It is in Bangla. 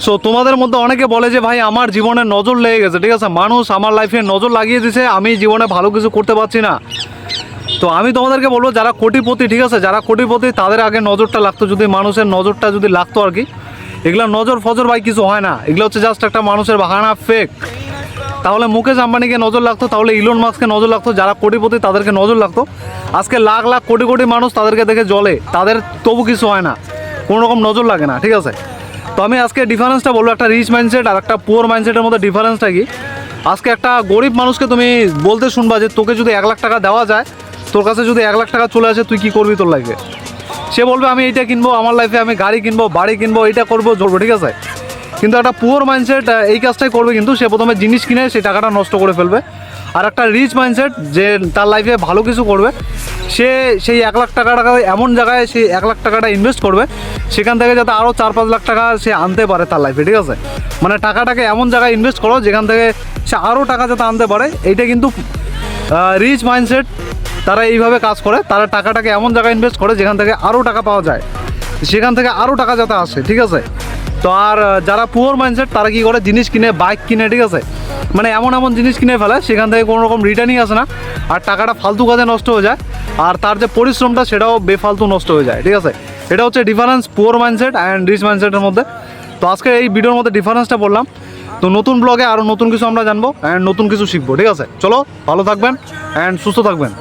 সো তোমাদের মধ্যে অনেকে বলে যে ভাই আমার জীবনে নজর লেগে গেছে, ঠিক আছে, মানুষ আমার লাইফে নজর লাগিয়ে দিছে, আমি জীবনে ভালো কিছু করতে পারছি না। তো আমি তোমাদেরকে বলবো যারা কোটিপতি, ঠিক আছে, যারা কোটিপতি তাদের আগে নজরটা লাগতো, যদি মানুষের নজরটা যদি লাগতো আর কি। এগুলো নজর ফজর ভাই কিছু হয় না, এগুলো হচ্ছে জাস্ট একটা মানুষের বাহানা, ফেক। তাহলে মুকেশ আম্বানিকে নজর লাগতো, তাহলে ইলন মাস্ককে নজর লাগতো, যারা কোটিপতি তাদেরকে নজর লাগতো। আজকে লাখ লাখ কোটি কোটি মানুষ তাদেরকে দেখে জ্বলে, তাদের তবু কিছু হয় না, কোনো রকম নজর লাগে না, ঠিক আছে। তো আমি আজকে ডিফারেন্সটা বলবো, একটা রিচ মাইন্ডসেট আর একটা পুয়ার মাইন্ডসেটের মধ্যে ডিফারেন্সটা কি। আজকে একটা গরিব মানুষকে তুমি বলতে শুনবা যে তোকে যদি 1 লাখ টাকা দেওয়া যায়, তোর কাছে যদি 1 লাখ টাকা চলে আসে, তুই কী করবি তোর লাইফে? সে বলবে আমি এইটা কিনবো, আমার লাইফে আমি গাড়ি কিনবো, বাড়ি কিনবো, এইটা করবো, চলবো, ঠিক আছে। কিন্তু একটা পুয়ার মাইন্ডসেট এই কাজটাই করবে, কিন্তু সে প্রথমে জিনিস কিনে সেই টাকাটা নষ্ট করে ফেলবে। আর একটা রিচ মাইন্ডসেট যে তার লাইফে ভালো কিছু করবে, সে সেই 1 লাখ টাকাটা এমন জায়গায় সেই 1 লাখ টাকাটা ইনভেস্ট করবে, সেখান থেকে যাতে আরও 4-5 লাখ টাকা সে আনতে পারে তার লাইফে, ঠিক আছে। মানে টাকাটাকে এমন জায়গায় ইনভেস্ট করো যেখান থেকে সে আরও টাকা যাতে আনতে পারে। এইটা কিন্তু রিচ মাইন্ডসেট তারা এইভাবে কাজ করে, তারা টাকাটাকে এমন জায়গায় ইনভেস্ট করে যেখান থেকে আরও টাকা পাওয়া যায়, সেখান থেকে আরও টাকা যাতে আসে, ঠিক আছে। তো আর যারা পুয়ার মাইন্ডসেট তারা কী করে, জিনিস কিনে, বাইক কিনে, ঠিক আছে, মানে এমন এমন জিনিস কিনে ফেলে সেখান থেকে কোনো রকম রিটার্নই আসে না, আর টাকাটা ফালতু কাজে নষ্ট হয়ে যায়, আর তার যে পরিশ্রমটা সেটাও বেফালতু নষ্ট হয়ে যায়, ঠিক আছে। এটা হচ্ছে difference poor mindset and rich মাইন্ডসেটের মধ্যে। তো আজকে এই ভিডিওর মধ্যে ডিফারেন্সটা বললাম। তো নতুন ব্লগে আরও নতুন কিছু আমরা জানবো অ্যান্ড নতুন কিছু শিখবো, ঠিক আছে। চলো, ভালো থাকবেন অ্যান্ড সুস্থ থাকবেন।